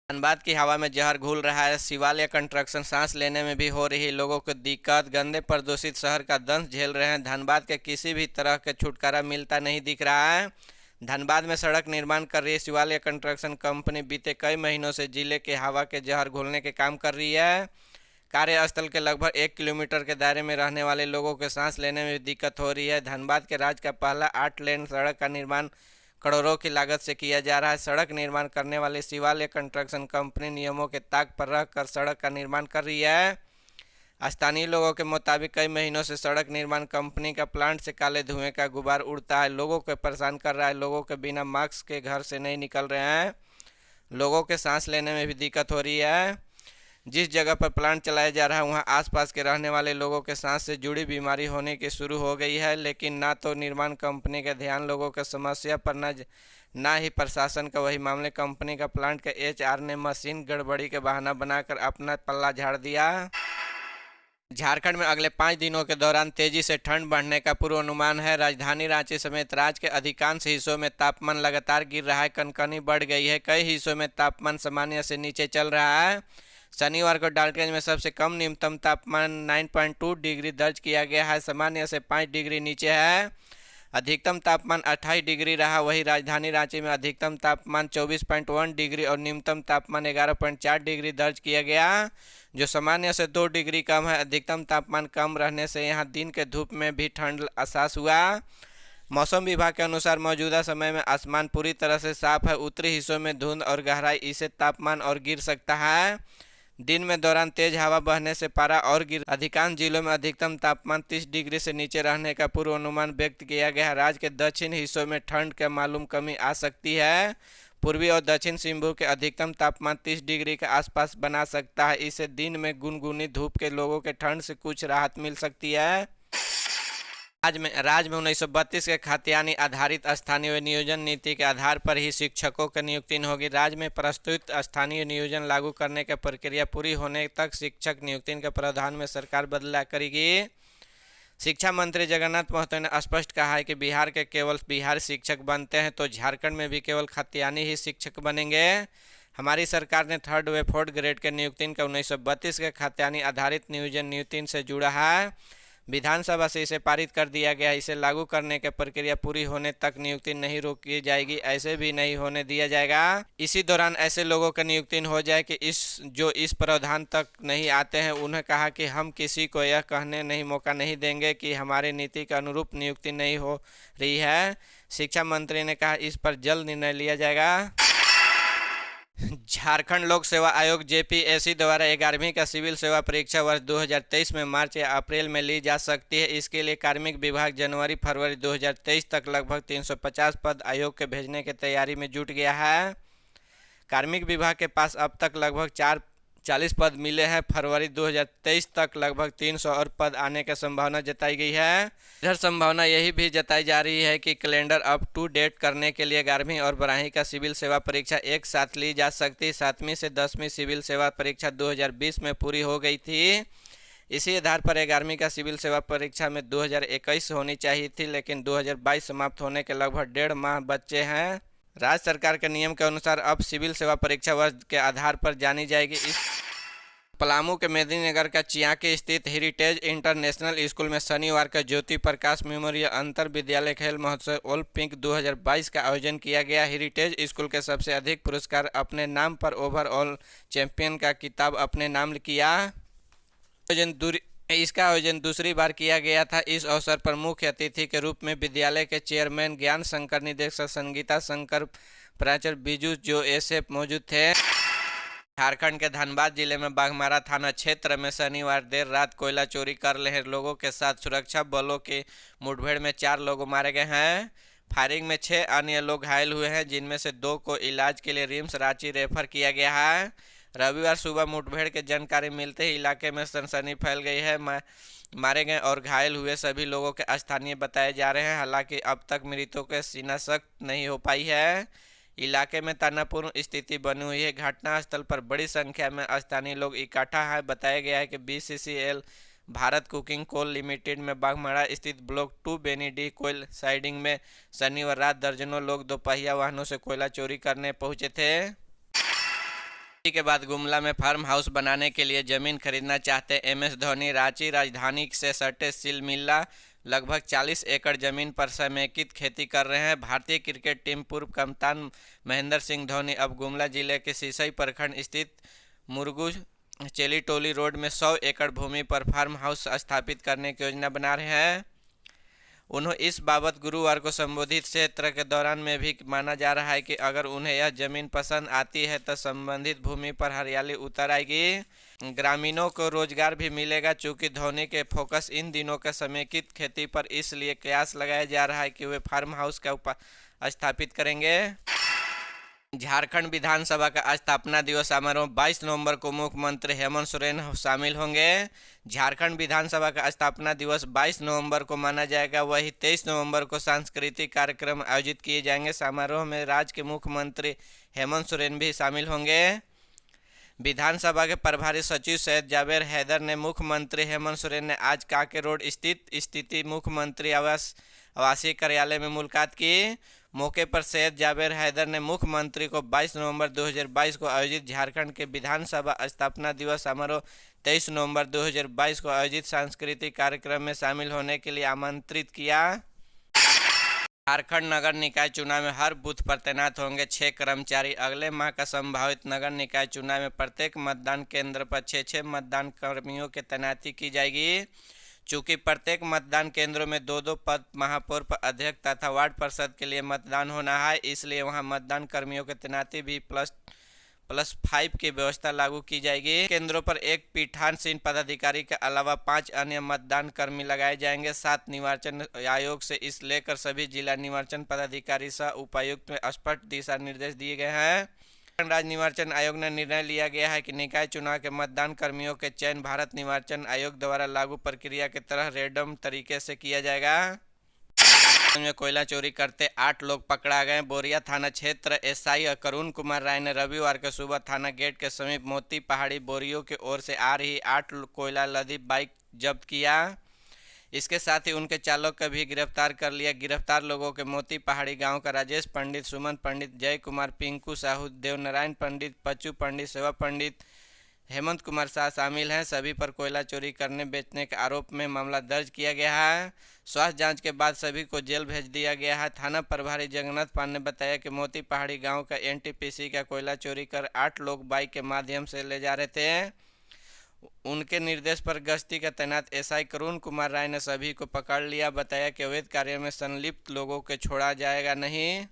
धनबाद की हवा में जहर घुल रहा है। शिवालय कंस्ट्रक्शन, सांस लेने में भी हो रही है लोगों को दिक्कत। गंदे प्रदूषित शहर का दंश झेल रहे हैं। धनबाद के किसी भी तरह के छुटकारा मिलता नहीं दिख रहा है। धनबाद में सड़क निर्माण कर रही है शिवालय कंस्ट्रक्शन कंपनी बीते कई महीनों से जिले के हवा के जहर घोलने के काम कर रही है। कार्यस्थल के लगभग 1 किलोमीटर के दायरे में रहने वाले लोगों के सांस लेने में भी दिक्कत हो रही है। धनबाद के राज्य का पहला 8 लेन सड़क का निर्माण करोड़ों की लागत से किया जा रहा है। सड़क निर्माण करने वाले शिवालय कंस्ट्रक्शन कंपनी नियमों के ताक पर रहकर सड़क का निर्माण कर रही है। स्थानीय लोगों के मुताबिक कई महीनों से सड़क निर्माण कंपनी का प्लांट से काले धुएं का गुबार उड़ता है, लोगों को परेशान कर रहा है। लोगों के बिना मास्क के घर से नहीं निकल रहे हैं। लोगों के सांस लेने में भी दिक्कत हो रही है। जिस जगह पर प्लांट चलाया जा रहा है वहां आसपास के रहने वाले लोगों के सांस से जुड़ी बीमारी होने की शुरू हो गई है, लेकिन ना तो निर्माण कंपनी का ध्यान लोगों के समस्या पर ना ही प्रशासन का। वही मामले कंपनी का प्लांट के HR ने मशीन गड़बड़ी के बहाना बनाकर अपना पल्ला झाड़ दिया। झारखंड में अगले 5 दिनों के दौरान तेजी से ठंड बढ़ने का पूर्वानुमान है। राजधानी रांची समेत राज्य के अधिकांश हिस्सों में तापमान लगातार गिर रहा है। कनकनी बढ़ गई है। कई हिस्सों में तापमान सामान्य से नीचे चल रहा है। शनिवार को डाल्टनगंज में सबसे कम न्यूनतम तापमान 9.2 डिग्री दर्ज किया गया है, सामान्य से 5 डिग्री नीचे है। अधिकतम तापमान 28 डिग्री रहा। वहीं राजधानी रांची में अधिकतम तापमान 24.1 डिग्री और न्यूनतम तापमान 11.4 डिग्री दर्ज किया गया, जो सामान्य से 2 डिग्री कम है। अधिकतम तापमान कम रहने से यहां दिन के धूप में भी ठंड एहसास हुआ। मौसम विभाग के अनुसार मौजूदा समय में आसमान पूरी तरह से साफ है। उत्तरी हिस्सों में धुंध और गहराई इससे तापमान और गिर सकता है। दिन में दौरान तेज हवा बहने से पारा और गिर। अधिकांश जिलों में अधिकतम तापमान 30 डिग्री से नीचे रहने का पूर्वानुमान व्यक्त किया गया है। राज्य के दक्षिण हिस्सों में ठंड के मालूम कमी आ सकती है। पूर्वी और दक्षिण सिंहभूम के अधिकतम तापमान 30 डिग्री के आसपास बना सकता है। इससे दिन में गुनगुनी धूप के लोगों के ठंड से कुछ राहत मिल सकती है। राज्य में 1932 के खाद्यान्नी आधारित स्थानीय नियोजन नीति के आधार पर ही शिक्षकों की नियुक्ति होगी। राज्य में प्रस्तुत स्थानीय नियोजन लागू करने की प्रक्रिया पूरी होने तक शिक्षक नियुक्ति के प्रावधान में सरकार बदलाव करेगी। शिक्षा मंत्री जगन्नाथ महतो ने स्पष्ट कहा है कि बिहार के केवल बिहार शिक्षक बनते हैं तो झारखंड में भी केवल खाद्यान्नी ही शिक्षक बनेंगे। हमारी सरकार ने 3rd व 4th ग्रेड के नियुक्ति का 1932 के खाद्यान्नी आधारित नियोजन नीति से जुड़ा है। विधानसभा से इसे पारित कर दिया गया। इसे लागू करने की प्रक्रिया पूरी होने तक नियुक्ति नहीं रोकी जाएगी, ऐसे भी नहीं होने दिया जाएगा। इसी दौरान ऐसे लोगों की नियुक्ति हो जाए कि जो इस प्रावधान तक नहीं आते हैं। उन्हें कहा कि हम किसी को यह कहने नहीं मौका नहीं देंगे कि हमारी नीति के अनुरूप नियुक्ति नहीं हो रही है। शिक्षा मंत्री ने कहा इस पर जल्द निर्णय लिया जाएगा। झारखंड लोक सेवा आयोग JPSC द्वारा 11वीं का सिविल सेवा परीक्षा वर्ष 2023 में मार्च या अप्रैल में ली जा सकती है। इसके लिए कार्मिक विभाग जनवरी-फरवरी 2023 तक लगभग 350 पद आयोग के भेजने की तैयारी में जुट गया है। कार्मिक विभाग के पास अब तक लगभग 40 पद मिले हैं। फरवरी 2023 तक लगभग 300 और पद आने की संभावना जताई गई है। इधर संभावना यही भी जताई जा रही है कि कैलेंडर अप टू डेट करने के लिए 11वीं और 12वीं का सिविल सेवा परीक्षा एक साथ ली जा सकती। 7वीं से 10वीं सिविल सेवा परीक्षा 2020 में पूरी हो गई थी। इसी आधार पर 11वीं का सिविल सेवा परीक्षा में 2021 होनी चाहिए थी, लेकिन 2022 समाप्त होने के लगभग 1.5 माह बचे हैं। राज्य सरकार के नियम के अनुसार अब सिविल सेवा परीक्षा वर्ष के आधार पर जानी जाएगी। इस पलामू के मेदिनीनगर का चियाकी स्थित हेरिटेज इंटरनेशनल स्कूल में शनिवार का ज्योति प्रकाश मेमोरियल अंतर विद्यालय खेल महोत्सव ओलंपिक 2022 का आयोजन किया गया। हेरिटेज स्कूल के सबसे अधिक पुरस्कार अपने नाम पर ओवरऑल चैंपियन का खिताब अपने नाम किया। इसका आयोजन दूसरी बार किया गया था। इस अवसर पर मुख्य अतिथि के रूप में विद्यालय के चेयरमैन ज्ञान शंकर, निदेशक संगीता शंकर, प्राचार्य बीजू जोसेफ मौजूद थे। झारखंड के धनबाद जिले में बाघमारा थाना क्षेत्र में शनिवार देर रात कोयला चोरी कर रहे लोगों के साथ सुरक्षा बलों की मुठभेड़ में 4 लोग मारे गए हैं। फायरिंग में 6 अन्य लोग घायल हुए हैं, जिनमें से 2 को इलाज के लिए रिम्स रांची रेफर किया गया है। रविवार सुबह मुठभेड़ की जानकारी मिलते ही इलाके में सनसनी फैल गई है। मारे गए और घायल हुए सभी लोगों के स्थानीय बताए जा रहे हैं। हालांकि अब तक मृतकों की शिनाख्त नहीं हो पाई है। इलाके में तनावपूर्ण स्थिति बनी हुई है। घटनास्थल पर बड़ी संख्या में स्थानीय लोग इकट्ठा हैं। बताया गया है कि BCCL Bharat cooking coal limited में बाघमारा स्थित ब्लॉक 2 बेनीडीह कोयल साइडिंग में शनिवार रात दर्जनों लोग दोपहिया वाहनों से कोयला चोरी करने पहुंचे थे। के बाद गुमला में फार्म हाउस बनाने के लिए जमीन खरीदना चाहते MS धोनी। रांची राजधानी से सटे सिलमिला लगभग 40 एकड़ जमीन पर समेकित खेती कर रहे हैं। भारतीय क्रिकेट टीम पूर्व कप्तान महेंद्र सिंह धोनी अब गुमला जिले के सिसई प्रखंड स्थित मुरगू चेलीटोली रोड में 100 एकड़ भूमि पर फार्म हाउस स्थापित करने की योजना बना रहे हैं। उन्होंने इस बाबत गुरुवार को संबोधित क्षेत्र के दौरान में भी माना जा रहा है कि अगर उन्हें यह जमीन पसंद आती है तो संबंधित भूमि पर हरियाली उतर आएगी। ग्रामीणों को रोजगार भी मिलेगा। चूंकि धोनी के फोकस इन दिनों के समेकित खेती पर, इसलिए कयास लगाया जा रहा है कि वे फार्म हाउस का स्थापित करेंगे। झारखंड विधानसभा का स्थापना दिवस समारोह 22 नवंबर को मुख्यमंत्री हेमंत सोरेन शामिल होंगे। झारखंड विधानसभा का स्थापना दिवस 22 नवंबर को माना जाएगा। वही 23 नवंबर को सांस्कृतिक कार्यक्रम आयोजित किए जाएंगे। समारोह में राज्य के मुख्यमंत्री हेमंत सोरेन भी शामिल होंगे। विधानसभा के प्रभारी सचिव सैयद जावेद हैदर ने मुख्यमंत्री हेमंत सोरेन ने आज काके रोड स्थित मुख्यमंत्री आवासीय कार्यालय में मुलाकात की। मौके पर सैयद जावेद हैदर ने मुख्यमंत्री को 22 नवंबर 2022 को आयोजित झारखंड के विधानसभा स्थापना दिवस समारोह 23 नवंबर 2022 को आयोजित सांस्कृतिक कार्यक्रम में शामिल होने के लिए आमंत्रित किया। झारखंड नगर निकाय चुनाव में हर बूथ पर तैनात होंगे 6 कर्मचारी। अगले माह का संभावित नगर निकाय चुनाव में प्रत्येक मतदान केंद्र पर 6 मतदान कर्मियों की तैनाती की जाएगी। चूंकि प्रत्येक मतदान केंद्रों में 2 पद महापौर अध्यक्ष तथा वार्ड पार्षद के लिए मतदान होना है, इसलिए वहां मतदान कर्मियों की तैनाती भी +5 की व्यवस्था लागू की जाएगी। केंद्रों पर एक पीठासीन पदाधिकारी के अलावा 5 अन्य मतदान कर्मी लगाए जाएंगे। 7 निर्वाचन आयोग से इस लेकर सभी जिला निर्वाचन पदाधिकारी सह उपायुक्त में स्पष्ट दिशा निर्देश दिए गए हैं। राज्य निर्वाचन आयोग ने निर्णय लिया गया है कि निकाय चुनाव के मतदान कर्मियों के चयन भारत निर्वाचन आयोग द्वारा लागू प्रक्रिया की तरह रैंडम तरीके से किया जाएगा। में कोयला चोरी करते 8 लोग पकड़ा गए। बोरिया थाना क्षेत्र SI करुण कुमार राय ने रविवार को सुबह थाना गेट के समीप मोती पहाड़ी बोरियों की ओर से आ रही 8 कोयला लदी बाइक जब्त किया। इसके साथ ही उनके चालक को भी गिरफ्तार कर लिया। गिरफ्तार लोगों के मोती पहाड़ी गांव का राजेश पंडित, सुमन पंडित, जय कुमार, पिंकू साहू, देवनारायण पंडित, पच्चू पंडित, सेवा पंडित, हेमंत कुमार शाह शामिल हैं। सभी पर कोयला चोरी करने बेचने के आरोप में मामला दर्ज किया गया है। स्वास्थ्य जांच के बाद सभी को जेल भेज दिया गया है। थाना प्रभारी जगन्नाथ पाल ने बताया कि मोती पहाड़ी गांव का NTPC का कोयला चोरी कर 8 लोग बाइक के माध्यम से ले जा रहे थे। उनके निर्देश पर गश्ती का तैनात SI करुण कुमार राय ने सभी को पकड़ लिया। बताया कि अवैध कार्य में संलिप्त लोगों को छोड़ा जाएगा नहीं।